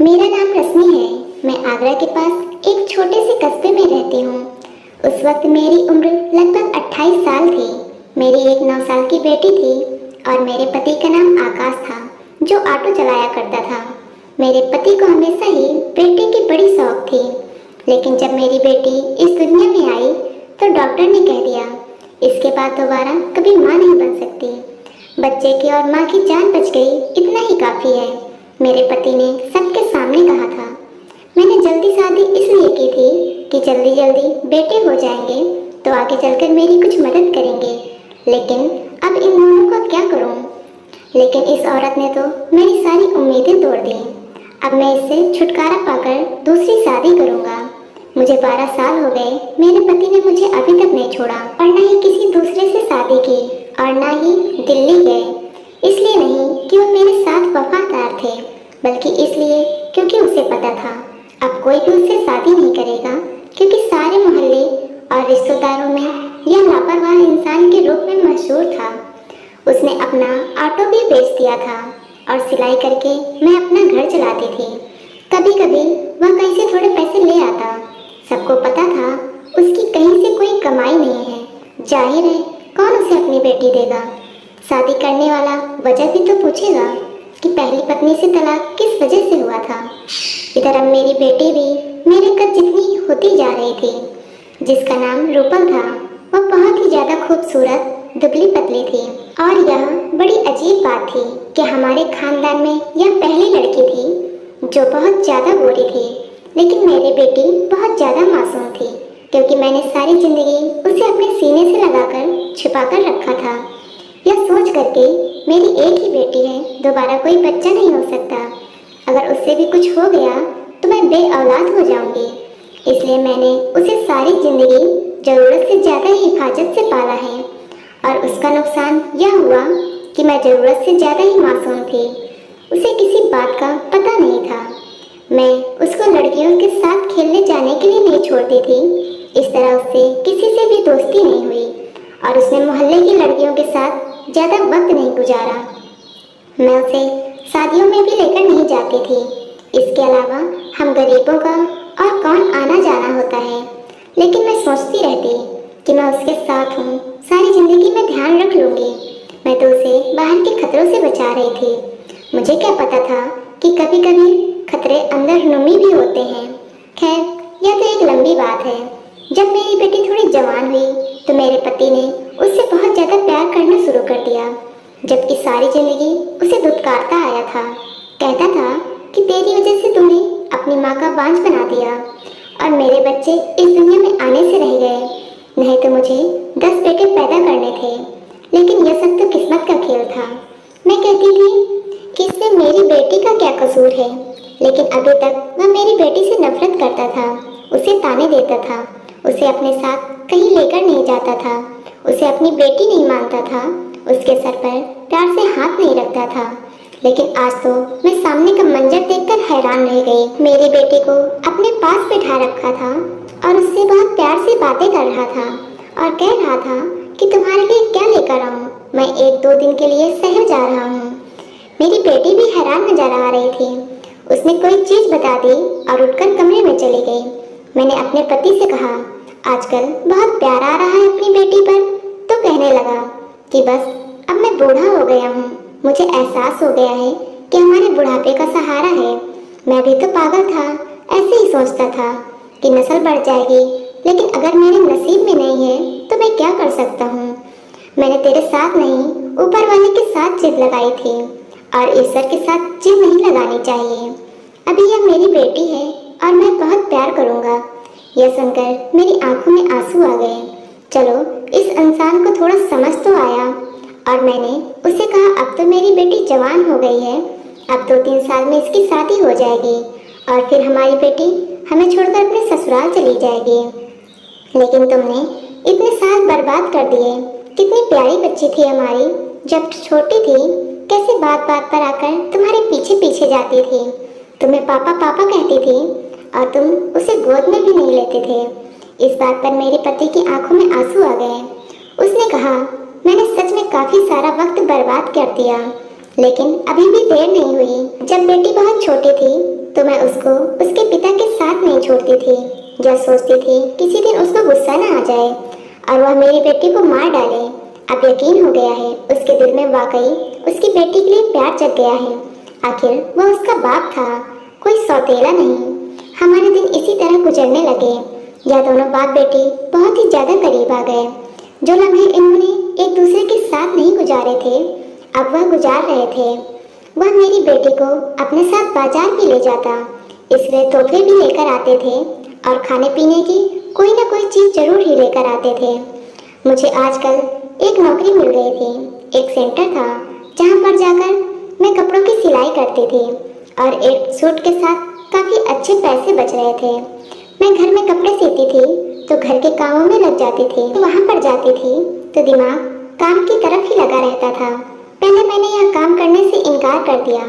मेरा नाम रश्मि है। मैं आगरा के पास एक छोटे से कस्बे में रहती हूँ। उस वक्त मेरी उम्र लगभग 28 साल थी। मेरी एक 9 साल की बेटी थी और मेरे पति का नाम आकाश था, जो ऑटो चलाया करता था। मेरे पति को हमेशा ही बेटे की बड़ी शौक थी, लेकिन जब मेरी बेटी इस दुनिया में आई तो डॉक्टर ने कह दिया, इसके बाद दोबारा कभी माँ नहीं बन सकती। बच्चे की और माँ की जान बच गई, इतना ही काफ़ी है, मेरे पति ने सबके सामने कहा था। मैंने जल्दी शादी इसलिए की थी कि जल्दी जल्दी बेटे हो जाएंगे तो आगे चलकर मेरी कुछ मदद करेंगे, लेकिन अब इन दोनों का क्या करूं? लेकिन इस औरत ने तो मेरी सारी उम्मीदें तोड़ दी। अब मैं इससे छुटकारा पाकर दूसरी शादी करूंगा। मुझे 12 साल हो गए, मेरे पति ने मुझे अभी तक नहीं छोड़ा और ना ही किसी दूसरे से शादी की और ना ही दिल्ली गए। इसलिए नहीं कि वो मेरे साथ वफादार थे, बल्कि इसलिए क्योंकि उसे पता था अब कोई भी उससे शादी नहीं करेगा, क्योंकि सारे मोहल्ले और रिश्तेदारों में यह लापरवाह इंसान के रूप में मशहूर था। उसने अपना ऑटो भी बेच दिया था और सिलाई करके मैं अपना घर चलाती थी। कभी कभी वह कहीं से थोड़े पैसे ले आता। सबको पता था उसकी कहीं से कोई कमाई नहीं है। जाहिर है कौन उसे अपनी बेटी देगा। शादी करने वाला वजह भी तो पूछेगा कि पहली पत्नी से तलाक किस वजह से हुआ था। इधर अब मेरी बेटी भी मेरे कद जितनी होती जा रही थी। जिसका नाम रूपल था, वह बहुत ही ज़्यादा खूबसूरत दुबली पतली थी। और यह बड़ी अजीब बात थी कि हमारे खानदान में यह पहली लड़की थी जो बहुत ज़्यादा गोरी थी। लेकिन मेरी बेटी बहुत ज़्यादा मासूम थी, क्योंकि मैंने सारी ज़िंदगी उसे अपने सीने से लगाकर छिपा कर रखा था। यह सोच करके मेरी एक ही बेटी है, दोबारा कोई बच्चा नहीं हो सकता। अगर उससे भी कुछ हो गया तो मैं बे औलाद हो जाऊंगी। इसलिए मैंने उसे सारी ज़िंदगी ज़रूरत से ज़्यादा ही हिफाजत से पाला है। और उसका नुकसान यह हुआ कि मैं ज़रूरत से ज़्यादा ही मासूम थी। उसे किसी बात का पता नहीं था। मैं उसको लड़कियों के साथ खेलने जाने के लिए नहीं छोड़ती थी। इस तरह उससे किसी से भी दोस्ती नहीं हुई और उसने मोहल्ले की लड़कियों के साथ ज़्यादा वक्त नहीं गुजारा। मैं उसे शादियों में भी लेकर नहीं जाती थी। इसके अलावा हम गरीबों का और कौन आना जाना होता है। लेकिन मैं सोचती रहती कि मैं उसके साथ हूँ, सारी ज़िंदगी में ध्यान रख लूँगी। मैं तो उसे बाहर के खतरों से बचा रही थी। मुझे क्या पता था कि कभी कभी खतरे अंदर नुमी भी होते हैं। खैर, यह तो एक लंबी बात है। जब मेरी बेटी थोड़ी जवान हुई तो मेरे पति ने उससे बहुत ज़्यादा प्यार करना शुरू कर दिया, जबकि सारी ज़िंदगी उसे धुतकारता आया था। कहता था कि तेरी वजह से तूने अपनी माँ का बांझ बना दिया और मेरे बच्चे इस दुनिया में आने से रह गए, नहीं तो मुझे 10 बेटे पैदा करने थे। लेकिन यह सब तो किस्मत का खेल था। मैं कहती थी कि इसमें मेरी बेटी का क्या कसूर है, लेकिन अभी तक वह मेरी बेटी से नफरत करता था, उसे ताने देता था, उसे अपने साथ कहीं लेकर नहीं जाता था, उसे अपनी बेटी नहीं मानता था, उसके सर पर प्यार से हाथ नहीं रखता था। लेकिन आज तो मैं सामने का मंजर देखकर हैरान रह गई। मेरी बेटी को अपने पास बिठा रखा था और उससे बहुत प्यार से बातें कर रहा था और कह रहा था कि तुम्हारे लिए क्या लेकर आऊँ, मैं 1-2 दिन के लिए शहर जा रहा हूँ। मेरी बेटी भी हैरान नजर आ रही थी। उसने कोई चीज़ बता दी और उठकर कमरे में चली गई। मैंने अपने पति से कहा, आजकल बहुत प्यार आ रहा है अपनी बेटी पर। तो कहने लगा कि बस अब मैं बूढ़ा हो गया हूँ, मुझे एहसास हो गया है कि हमारे बुढ़ापे का सहारा है। मैं भी तो पागल था, ऐसे ही सोचता था कि नस्ल बढ़ जाएगी, लेकिन अगर मेरे नसीब में नहीं है तो मैं क्या कर सकता हूँ। मैंने तेरे साथ नहीं, ऊपर वाले के साथ जिद लगाई थी और ईश्वर के साथ जिद नहीं लगानी चाहिए। अभी यह मेरी बेटी है और मैं बहुत प्यार करूँगा। यह सुनकर मेरी आंखों में आंसू आ गए। चलो, इस इंसान को थोड़ा समझ तो आया। और मैंने उसे कहा, अब तो मेरी बेटी जवान हो गई है, अब 2-3 साल में इसकी शादी हो जाएगी और फिर हमारी बेटी हमें छोड़कर अपने ससुराल चली जाएगी। लेकिन तुमने इतने साल बर्बाद कर दिए। कितनी प्यारी बच्ची थी हमारी, जब छोटी थी कैसे बात बात पर आकर तुम्हारे पीछे पीछे जाती थी, तुम्हें पापा पापा कहती थी और तुम उसे गोद में भी नहीं लेते थे। इस बात पर मेरे पति की आंखों में आंसू आ गए। उसने कहा, मैंने सच में काफ़ी सारा वक्त बर्बाद कर दिया, लेकिन अभी भी देर नहीं हुई। जब बेटी बहुत छोटी थी तो मैं उसको उसके पिता के साथ नहीं छोड़ती थी या सोचती थी किसी दिन उसको गुस्सा ना आ जाए और वह मेरी बेटी को मार डाले। अब यकीन हो गया है उसके दिल में वाकई उसकी बेटी के लिए प्यार जग गया है। आखिर वह उसका बाप था, कोई सौतेला नहीं। हमारे दिन इसी तरह गुजरने लगे। यह दोनों बाप बेटी बहुत ही ज्यादा करीब आ गए। जो लम्हे इन्होंने एक दूसरे के साथ नहीं गुजारे थे अब वह गुजार रहे थे। वह मेरी बेटी को अपने साथ बाजार भी ले जाता, इसलिए तोहफे भी लेकर आते थे और खाने पीने की कोई ना कोई चीज जरूर ही लेकर आते थे। मुझे आजकल एक नौकरी मिल गई थी। एक सेंटर था जहाँ पर जाकर मैं कपड़ों की सिलाई करती थी और एक सूट के साथ काफी अच्छे पैसे बच रहे थे। मैं घर में कपड़े सीती थी तो घर के कामों में लग जाती थी। वहाँ पर जाती थी तो दिमाग काम की तरफ ही लगा रहता था। पहले मैंने यह काम करने से इनकार कर दिया,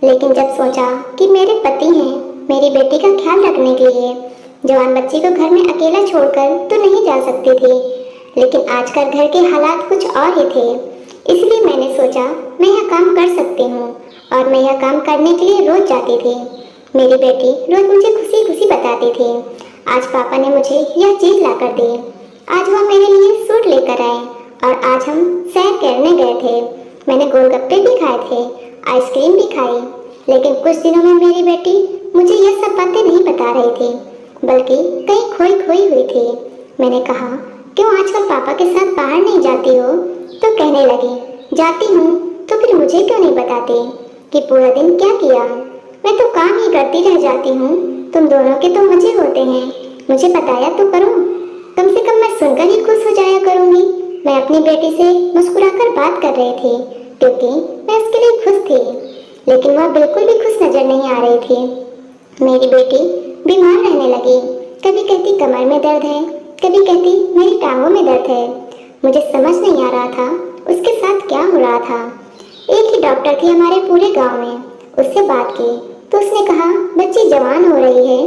लेकिन जब सोचा कि मेरे पति हैं मेरी बेटी का ख्याल रखने के लिए, जवान बच्ची को घर में अकेला छोड़कर तो नहीं जा सकती थी, लेकिन आजकल घर के हालात कुछ और ही थे। इसलिए मैंने सोचा मैं यह काम कर सकती हूँ और मैं यह काम करने के लिए रोज जाती थी। मेरी बेटी रोज मुझे खुशी खुशी बताती थी, आज पापा ने मुझे यह चीज ला कर दी, आज वह मेरे लिए सूट लेकर आए और आज हम सैर करने गए थे। मैंने गोलगप्पे भी खाए थे, आइसक्रीम भी खाई। लेकिन कुछ दिनों में मेरी बेटी मुझे यह सब बातें नहीं बता रही थी, बल्कि कहीं खोई खोई हुई थी। मैंने कहा क्यों आजकल पापा के साथ बाहर नहीं जाती हो? तो कहने लगी जाती हूँ तो फिर मुझे क्यों नहीं बताती कि पूरा दिन क्या किया? मैं तो काम ही करती रह जाती हूँ, तुम दोनों के तो मजे होते हैं, मुझे बताया तो करो। कम से कम मैं सुनकर ही खुश हो जाया करूँगी। मैं अपनी बेटी से मुस्कुराकर बात कर रही थी क्योंकि मैं उसके लिए खुश थी, लेकिन वह बिल्कुल भी खुश नजर नहीं आ रही थी। मेरी बेटी बीमार रहने लगी, कभी कहती कमर में दर्द है, कभी कहती मेरी टांगों में दर्द है। मुझे समझ नहीं आ रहा था उसके साथ क्या हो रहा था। एक ही डॉक्टर थी हमारे पूरे गांव में, उससे बात की तो उसने कहा बच्ची जवान हो रही है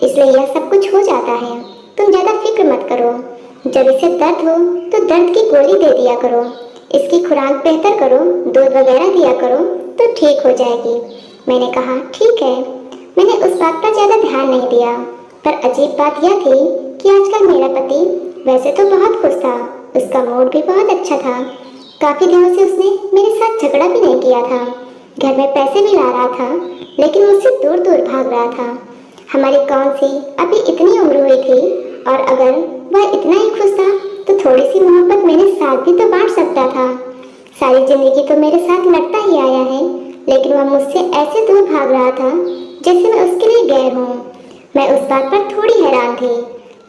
इसलिए यह सब कुछ हो जाता है, तुम ज़्यादा फिक्र मत करो। जब इसे दर्द हो तो दर्द की गोली दे दिया करो, इसकी खुराक बेहतर करो, दूध वगैरह दिया करो तो ठीक हो जाएगी। मैंने कहा ठीक है। मैंने उस बात पर ज़्यादा ध्यान नहीं दिया, पर अजीब बात यह थी कि आजकल मेरा पति वैसे तो बहुत खुश था, उसका मूड भी बहुत अच्छा था। काफ़ी दिनों से उसने मेरे साथ झगड़ा भी नहीं किया था, घर में पैसे भी ला रहा था, लेकिन मुझसे दूर दूर भाग रहा था। हमारी कौन सी अभी इतनी उम्र हुई थी, और अगर वह इतना ही खुश था तो थोड़ी सी मोहब्बत मेरे साथ भी तो बांट सकता था। सारी जिंदगी तो मेरे साथ लड़ता ही आया है, लेकिन वह मुझसे ऐसे दूर भाग रहा था जैसे मैं उसके लिए गैर हूँ। मैं उस बात पर थोड़ी हैरान थी,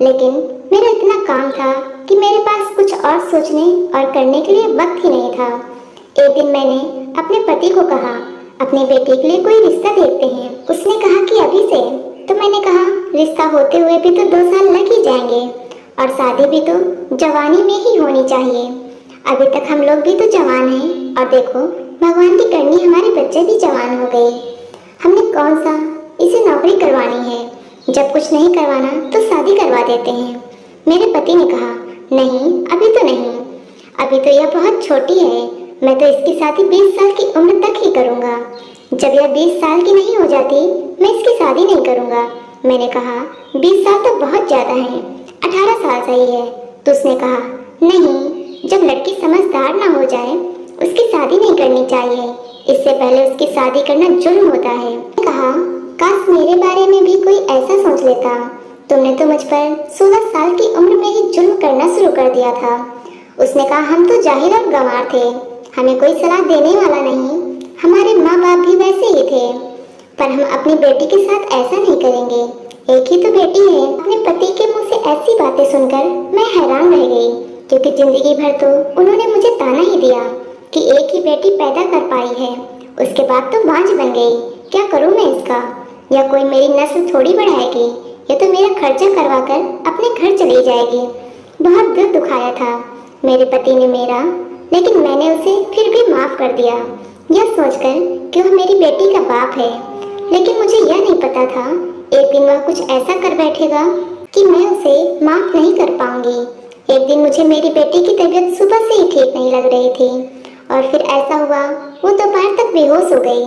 लेकिन मेरा इतना काम था कि मेरे पास कुछ और सोचने और करने के लिए वक्त ही नहीं था। एक दिन मैंने अपने पति को कहा अपनी बेटी के लिए कोई रिश्ता देखते हैं। उसने कहा कि अभी से। तो मैंने कहा रिश्ता होते हुए भी तो 2 साल लग ही जाएंगे और शादी भी तो जवानी में ही होनी चाहिए। अभी तक हम लोग भी तो जवान हैं और देखो भगवान की करनी हमारे बच्चे भी जवान हो गए। हमने कौन सा इसे नौकरी करवानी है, जब कुछ नहीं करवाना तो शादी करवा देते हैं। मेरे पति ने कहा नहीं अभी तो नहीं, अभी तो यह बहुत छोटी है, मैं तो इसकी शादी 20 साल की उम्र तक ही करूँगा। जब यह 20 साल की नहीं हो जाती मैं इसकी शादी नहीं करूँगा। मैंने कहा 20 साल तो बहुत ज़्यादा है, 18 साल सही है। तो उसने कहा नहीं, जब लड़की समझदार ना हो जाए उसकी शादी नहीं करनी चाहिए, इससे पहले उसकी शादी करना जुर्म होता है। मैंने कहा काश मेरे बारे में भी कोई ऐसा सोच लेता, तुमने तो मुझ पर 16 साल की उम्र में ही जुर्म करना शुरू कर दिया था। उसने कहा हम तो जाहिल और गंवार थे, हमें कोई सलाह देने वाला नहीं, हमारे माँ बाप भी वैसे ही थे, पर हम अपनी बेटी के साथ ऐसा नहीं करेंगे, एक ही तो बेटी है। अपने पति के मुंह से ऐसी बातें सुनकर मैं हैरान रह गई, क्योंकि जिंदगी भर तो उन्होंने मुझे ताना ही दिया कि एक ही बेटी पैदा कर पाई है, उसके बाद तो बांझ बन गई, क्या करूँ मैं इसका? या कोई मेरी नस्ल थोड़ी बढ़ाएगी, या तो मेरा खर्चा करवा कर अपने घर चली जाएगी। बहुत दिल दुखाया था मेरे पति ने मेरा, लेकिन मैंने उसे फिर भी माफ कर दिया, यह सोचकर कि वह मेरी बेटी का बाप है। लेकिन मुझे यह नहीं पता था एक दिन वह कुछ ऐसा कर बैठेगा कि मैं उसे माफ नहीं कर पाऊंगी। एक दिन मुझे मेरी बेटी की तबीयत सुबह से ही ठीक नहीं लग रही थी और फिर ऐसा हुआ वो दोपहर तक बेहोश हो गई।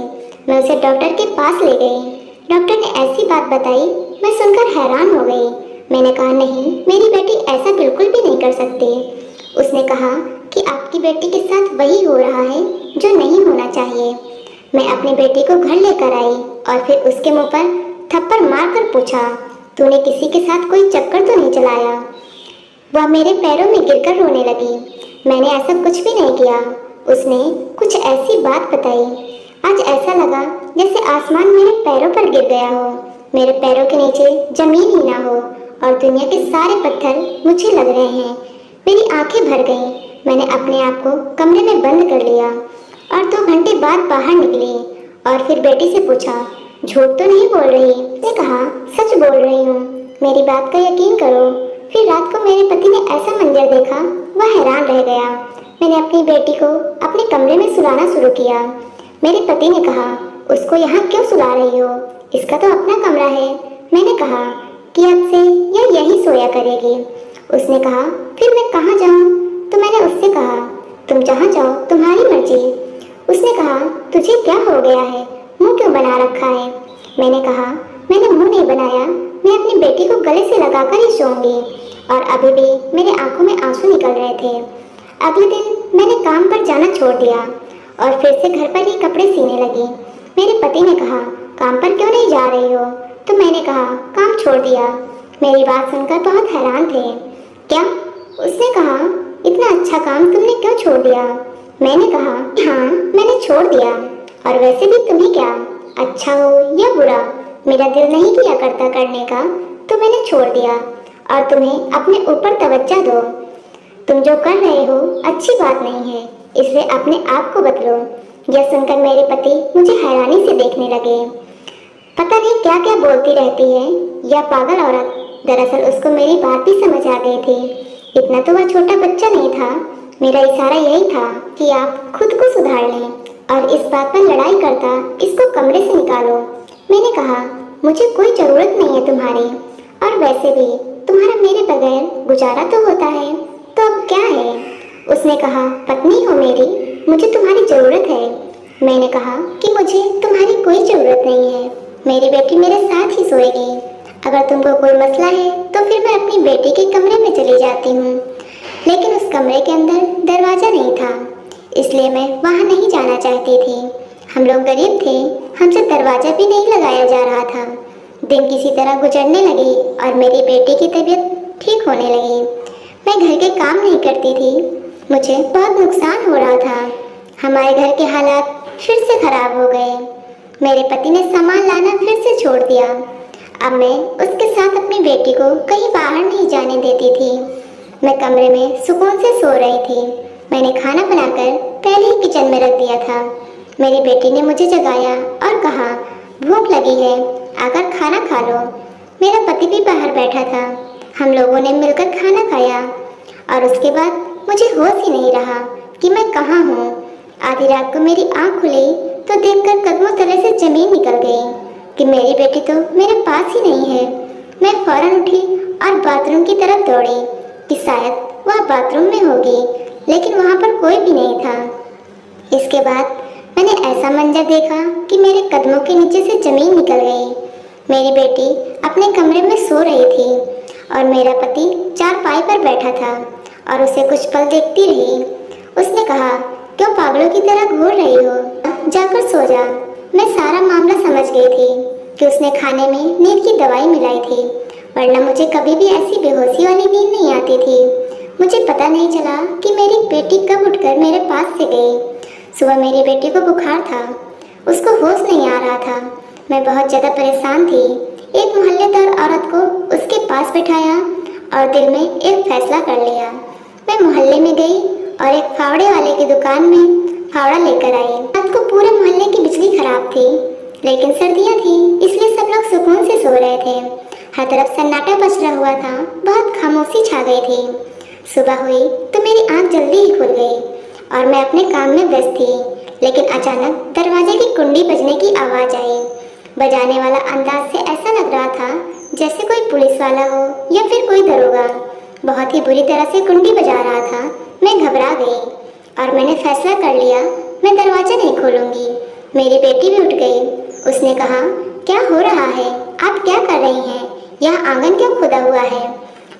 मैं उसे डॉक्टर के पास ले गई। डॉक्टर ने बात बताई, मैं सुनकर हैरान हो गई। मैंने कहा, नहीं, मेरी बेटी ऐसा बिल्कुल भी नहीं कर सकती। उसने कहा कि आपकी बेटी के साथ वही हो रहा है जो नहीं होना चाहिए। मैं अपनी बेटी को घर लेकर आई और फिर उसके मुंह पर थप्पड़ मारकर पूछा, तूने किसी के साथ कोई चक्कर तो नहीं चलाया? वह मेरे पैरों में गिरकर रोने लगी। मैंने ऐसा कुछ भी नहीं किया। उसने कुछ ऐसी बात बताई, आज ऐसा लगा जैसे आसमान मेरे पैरों पर गिर गया हो, मेरे पैरों के नीचे जमीन ही ना हो और दुनिया के सारे पत्थर मुझे लग रहे हैं। मेरी आंखें भर गईं। मैंने अपने आप को कमरे में बंद कर लिया और 2 घंटे बाद बाहर निकली और फिर बेटी से पूछा, झूठ तो नहीं बोल रही? उसने कहा, सच बोल रही हूँ, मेरी बात का यकीन करो। फिर रात को मेरे पति ने ऐसा मंजर देखा, वह हैरान रह गया। मैंने अपनी बेटी को अपने कमरे में सुलाना शुरू किया। मेरे पति ने कहा, उसको यहाँ क्यों सुला रही हो? इसका तो अपना कमरा है। मैंने कहा कि अब से यह यहीं सोया करेगी। उसने कहा, फिर मैं कहाँ जाऊँ? तो मैंने उससे कहा, तुम जहाँ जाओ, तुम्हारी मर्जी। उसने कहा, तुझे क्या हो गया है? मुंह क्यों बना रखा है? मैंने कहा, मैंने मुंह नहीं बनाया, मैं अपनी बेटी को गले से लगाकर ही सोऊंगी। और अभी भी मेरे आंखों में आंसू निकल रहे थे। अगले दिन मैंने काम पर जाना छोड़ दिया और फिर से घर पर ही कपड़े सीने लगी। मेरे पति ने कहा, काम पर क्यों नहीं जा रही हो? तो मैंने कहा, काम छोड़ दिया। मेरी बात सुनकर बहुत हैरान थे। क्या? उसने कहा, इतना अच्छा काम तुमने क्यों छोड़ दिया? मैंने कहा, हाँ, मैंने छोड़ दिया। और वैसे भी तुम्हें क्या, अच्छा हो या बुरा, मेरा दिल नहीं किया करता करने का, तो मैंने छोड़ दिया। और तुम्हें अपने ऊपर तवज्जो दो। तुम जो कर रहे हो अच्छी बात नहीं है, इसलिए अपने आप को बदलो। यह सुनकर मेरे पति मुझे हैरानी से देखने लगे। पता नहीं क्या क्या बोलती रहती है यह पागल औरत। दरअसल उसको मेरी बात भी समझ आ गई थी। इतना तो वह छोटा बच्चा नहीं था। मेरा इशारा यही था कि आप खुद को सुधार लें और इस बात पर लड़ाई करता इसको कमरे से निकालो। मैंने कहा, मुझे कोई जरूरत नहीं है तुम्हारी, और वैसे भी तुम्हारा मेरे बगैर गुजारा तो होता है, तो अब क्या है? उसने कहा, पत्नी हो मेरी, मुझे तुम्हारी जरूरत है। मैंने कहा कि मुझे तुम्हारी कोई जरूरत नहीं है, मेरी बेटी मेरे साथ ही सोएगी। अगर तुमको कोई मसला है तो फिर मैं अपनी बेटी के कमरे में चली जाती हूँ। लेकिन उस कमरे के अंदर दरवाजा नहीं था, इसलिए मैं वहाँ नहीं जाना चाहती थी। हम लोग गरीब थे, हमसे दरवाजा भी नहीं लगाया जा रहा था। दिन किसी तरह गुजरने लगी और मेरी बेटी की तबीयत ठीक होने लगी। मैं घर के काम नहीं करती थी, मुझे बहुत नुकसान हो रहा था। हमारे घर के हालात फिर से खराब हो गए। मेरे पति ने सामान लाना फिर से छोड़ दिया। अब मैं उसके साथ अपनी बेटी को कहीं बाहर नहीं जाने देती थी। मैं कमरे में सुकून से सो रही थी। मैंने खाना बनाकर पहले ही किचन में रख दिया था। मेरी बेटी ने मुझे जगाया और कहा, भूख लगी है, आकर खाना खा लो। मेरा पति भी बाहर बैठा था। हम लोगों ने मिलकर खाना खाया और उसके बाद मुझे होश ही नहीं रहा कि मैं कहाँ हूँ। आधी रात को मेरी आँख खुली तो देखकर कदमों तले से जमीन निकल गई कि मेरी बेटी तो मेरे पास ही नहीं है। मैं फौरन उठी और बाथरूम की तरफ दौड़ी कि शायद वह बाथरूम में होगी, लेकिन वहाँ पर कोई भी नहीं था। इसके बाद मैंने ऐसा मंजर देखा कि मेरे कदमों के नीचे से जमीन निकल गई। मेरी बेटी अपने कमरे में सो रही थी और मेरा पति चारपाई पर बैठा था और उसे कुछ पल देखती रही। उसने कहा, क्यों पागलों की तरह घूर रही हो? जाकर सो जा। मैं सारा मामला समझ गई थी कि उसने खाने में नींद की दवाई मिलाई थी, वरना मुझे कभी भी ऐसी बेहोशी वाली नींद नहीं आती थी। मुझे पता नहीं चला कि मेरी बेटी कब उठकर मेरे पास से गई। सुबह मेरी बेटी को बुखार था, उसको होश नहीं आ रहा था। मैं बहुत ज़्यादा परेशान थी। एक मोहल्लेदार औरत को उसके पास बिठाया और दिल में एक फैसला कर लिया। मैं मोहल्ले में गई और एक फावड़े वाले की दुकान में फावड़ा लेकर आई। रात को पूरे मोहल्ले की बिजली खराब थी, लेकिन सर्दियाँ थी इसलिए सब लोग सुकून से सो रहे थे। हर तरफ सन्नाटा पसरा हुआ था, बहुत खामोशी छा गई थी। सुबह हुई तो मेरी आँख जल्दी ही खुल गई और मैं अपने काम में व्यस्त थी, लेकिन अचानक दरवाजे की कुंडी बजने की आवाज़ आई। बजाने वाला अंदाज से ऐसा लग रहा था जैसे कोई पुलिस वाला हो या फिर कोई दरोगा। बहुत ही बुरी तरह से कुंडी बजा रहा था। मैं घबरा गई और मैंने फैसला कर लिया, मैं दरवाजा नहीं खोलूंगी। मेरी बेटी भी उठ गई। उसने कहा, क्या हो रहा है? आप आप क्या कर रही हैं? यह आंगन क्यों खुदा हुआ है?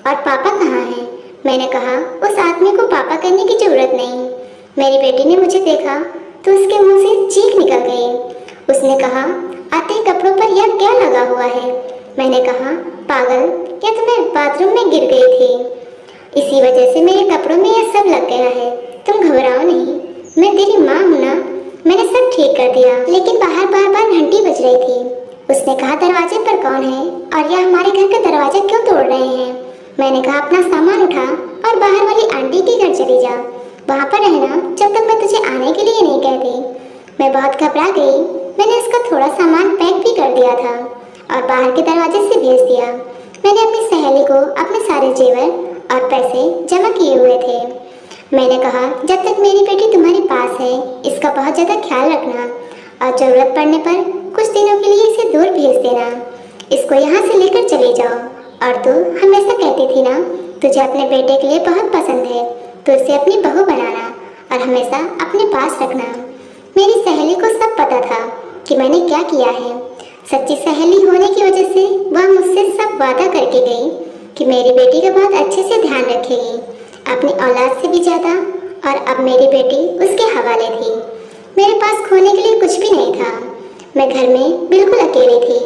और पापा कहाँ हैं? मैंने कहा, उस आदमी को पापा करने की जरूरत नहीं। मेरी बेटी ने मुझे देखा तो उसके मुंह से चीख निकल गई। उसने कहा, आते कपड़ों पर यह क्या लगा हुआ है? मैंने कहा, पागल, क्या तुम्हें बाथरूम में गिर गई थी? इसी वजह से मेरे कपड़ों में यह सब लग गया है। तुम घबराओ नहीं, मैं तेरी माँ हूँ ना। मैंने सब ठीक कर दिया। लेकिन बाहर बार बार घंटी बज रही थी। उसने कहा, दरवाजे पर कौन है और यह हमारे घर का दरवाजा क्यों तोड़ रहे हैं? मैंने कहा, अपना सामान उठा और बाहर वाली आंटी के घर चली जा। वहाँ पर रहना जब तक मैं तुझे आने के लिए नहीं कहती। मैं बहुत घबरा गई। मैंने उसका थोड़ा सामान पैक भी कर दिया था और बाहर के दरवाजे से भेज दिया। मैंने अपनी सहेली को अपने सारे जेवर और पैसे जमा किए हुए थे। मैंने कहा, जब तक मेरी बेटी तुम्हारे पास है, इसका बहुत ज़्यादा ख्याल रखना और ज़रूरत पड़ने पर कुछ दिनों के लिए इसे दूर भेज देना। इसको यहाँ से लेकर चले जाओ। और तू हमेशा कहती थी ना, तुझे अपने बेटे के लिए बहुत पसंद है, तो उसे अपनी बहू बनाना और हमेशा अपने पास रखना। मेरी सहेली को सब पता था कि मैंने क्या किया है। सच्ची सहेली होने की वजह से वह मुझसे सब वादा करके गई कि मेरी बेटी का बहुत अच्छे से ध्यान रखेगी, अपनी औलाद से भी ज़्यादा। और अब मेरी बेटी उसके हवाले थी। मेरे पास खोने के लिए कुछ भी नहीं था। मैं घर में बिल्कुल अकेली थी।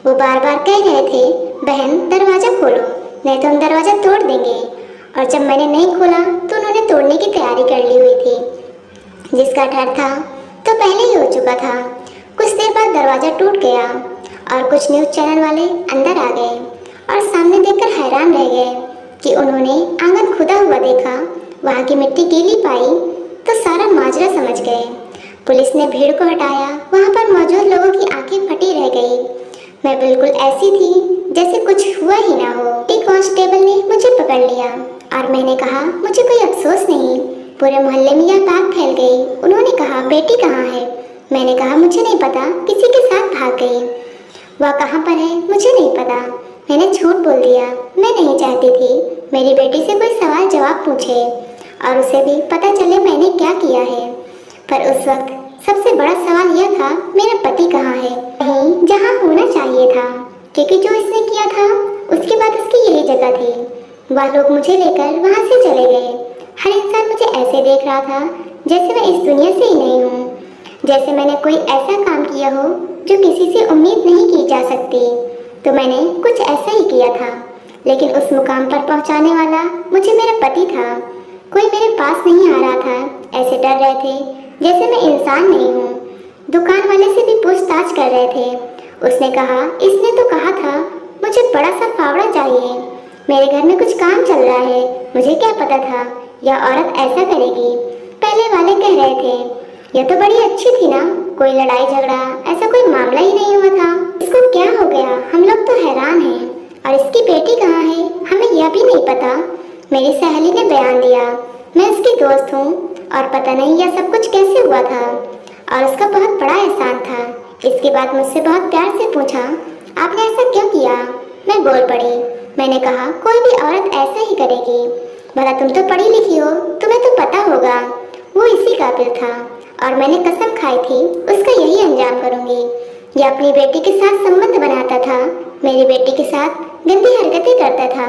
वो बार बार कह रहे थे, बहन दरवाज़ा खोलो, नहीं तो हम दरवाज़ा तोड़ देंगे। और जब मैंने नहीं खोला तो उन्होंने तोड़ने की तैयारी कर ली हुई थी। जिसका डर था तो पहले ही हो चुका था। कुछ देर बाद दरवाज़ा टूट गया और कुछ न्यूज़ चैनल वाले अंदर आ गए और सामने देखकर हैरान रह गए कि उन्होंने आंगन खुदा हुआ देखा। वहाँ की मिट्टी गीली पाई तो सारा माजरा समझ गए। पुलिस ने भीड़ को हटाया। वहाँ पर मौजूद लोगों की आंखें फटी रह गई। मैं बिल्कुल ऐसी थी जैसे कुछ हुआ ही ना हो। एक कांस्टेबल ने मुझे पकड़ लिया और मैंने कहा, मुझे कोई अफसोस नहीं। पूरे मोहल्ले में यह बात फैल गई। उन्होंने कहा, बेटी कहाँ है? मैंने कहा, मुझे नहीं पता, किसी के साथ भाग गई। वह कहाँ पर है मुझे नहीं पता। मैंने झूठ बोल दिया। मैं नहीं चाहती थी मेरी बेटी से कोई सवाल जवाब पूछे और उसे भी पता चले मैंने क्या किया है। पर उस वक्त सबसे बड़ा सवाल यह था, मेरा पति कहाँ है? कहीं जहाँ होना चाहिए था, क्योंकि जो इसने किया था उसके बाद उसकी यही जगह थी। वह लोग मुझे लेकर वहाँ से चले गए। हर इंसान मुझे ऐसे देख रहा था जैसे मैं इस दुनिया से ही नहीं हूँ, जैसे मैंने कोई ऐसा काम किया हो जो किसी से उम्मीद नहीं की जा सकती। तो मैंने कुछ ऐसा ही किया था, लेकिन उस मुकाम पर पहुँचाने वाला मुझे मेरा पति था। कोई मेरे पास नहीं आ रहा था। ऐसे डर रहे थे जैसे मैं इंसान नहीं हूँ। दुकान वाले से भी पूछताछ कर रहे थे। उसने कहा, इसने तो कहा था मुझे बड़ा सा फावड़ा चाहिए। मेरे घर में कुछ काम चल रहा है, मुझे क्या पता था यह औरत ऐसा करेगी। पहले वाले कह रहे थे, यह तो बड़ी अच्छी थी ना, कोई लड़ाई झगड़ा ऐसा कोई मामला ही नहीं हुआ था। इसको क्या हो गया? हम लोग तो हैरान हैं। और इसकी बेटी कहाँ है? हमें यह भी नहीं पता। मेरी सहेली ने बयान दिया, मैं उसकी दोस्त हूँ और पता नहीं यह सब कुछ कैसे हुआ था और उसका बहुत बड़ा एहसान था। इसके बाद मुझसे बहुत प्यार से पूछा, आपने ऐसा क्यों किया? मैं बोल पड़ी। मैंने कहा, कोई भी औरत ऐसा ही करेगी। भला तुम तो पढ़ी लिखी हो, तुम्हें तो पता होगा। वो इसी काबिल था और मैंने कसम खाई थी उसका यही अंजाम करूँगी। यह अपनी बेटी के साथ संबंध बनाता था, मेरी बेटी के साथ गंदी हरकतें करता था।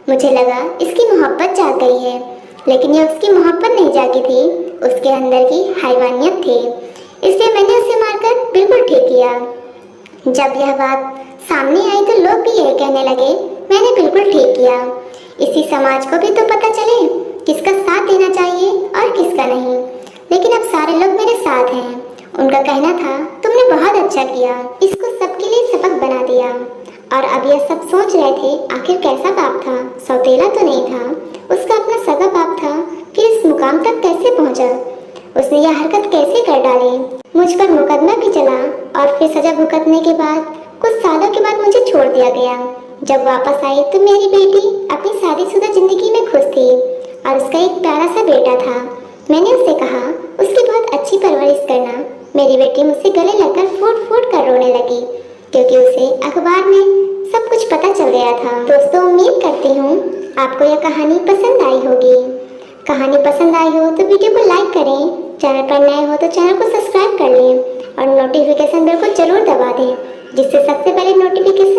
मुझे लगा इसकी मोहब्बत जाग गई है, लेकिन यह उसकी मोहब्बत नहीं जागी थी, उसके अंदर की हैवानियत थी। इसलिए मैंने उसे मारकर बिल्कुल ठीक किया। जब यह बात सामने आई तो लोग भी यही कहने लगे, मैंने बिल्कुल ठीक किया। इसी समाज को भी तो पता चले किसका साथ देना चाहिए और किसका नहीं। लेकिन अब सारे लोग मेरे साथ हैं। उनका कहना था, तुमने बहुत अच्छा किया, इसको सबके लिए सबक बना दिया। और अब यह सब सोच रहे थे, आखिर कैसा बाप था? सौतेला तो नहीं था, उसका अपना सगा बाप था। फिर इस मुकाम तक कैसे पहुंचा? उसने यह हरकत कैसे कर डाली? मुझ पर मुकदमा भी चला और फिर सजा भुगतने के बाद कुछ सालों के बाद मुझे छोड़ दिया गया। जब वापस आई तो मेरी बेटी अपनी शादीशुदा जिंदगी में खुश थी और उसका एक प्यारा सा बेटा था। मैंने उससे कहा, उसकी बहुत अच्छी परवरिश करना। मेरी बेटी मुझसे गले लगकर फूट फूट कर रोने लगी, क्योंकि उसे अखबार में सब कुछ पता चल गया था। दोस्तों, उम्मीद करती हूँ आपको यह कहानी पसंद आई होगी। कहानी पसंद आई हो तो वीडियो को लाइक करें, चैनल पर नए हो तो चैनल को सब्सक्राइब कर लें और नोटिफिकेशन बेल को जरूर दबा दें, जिससे सबसे पहले नोटिफिकेशन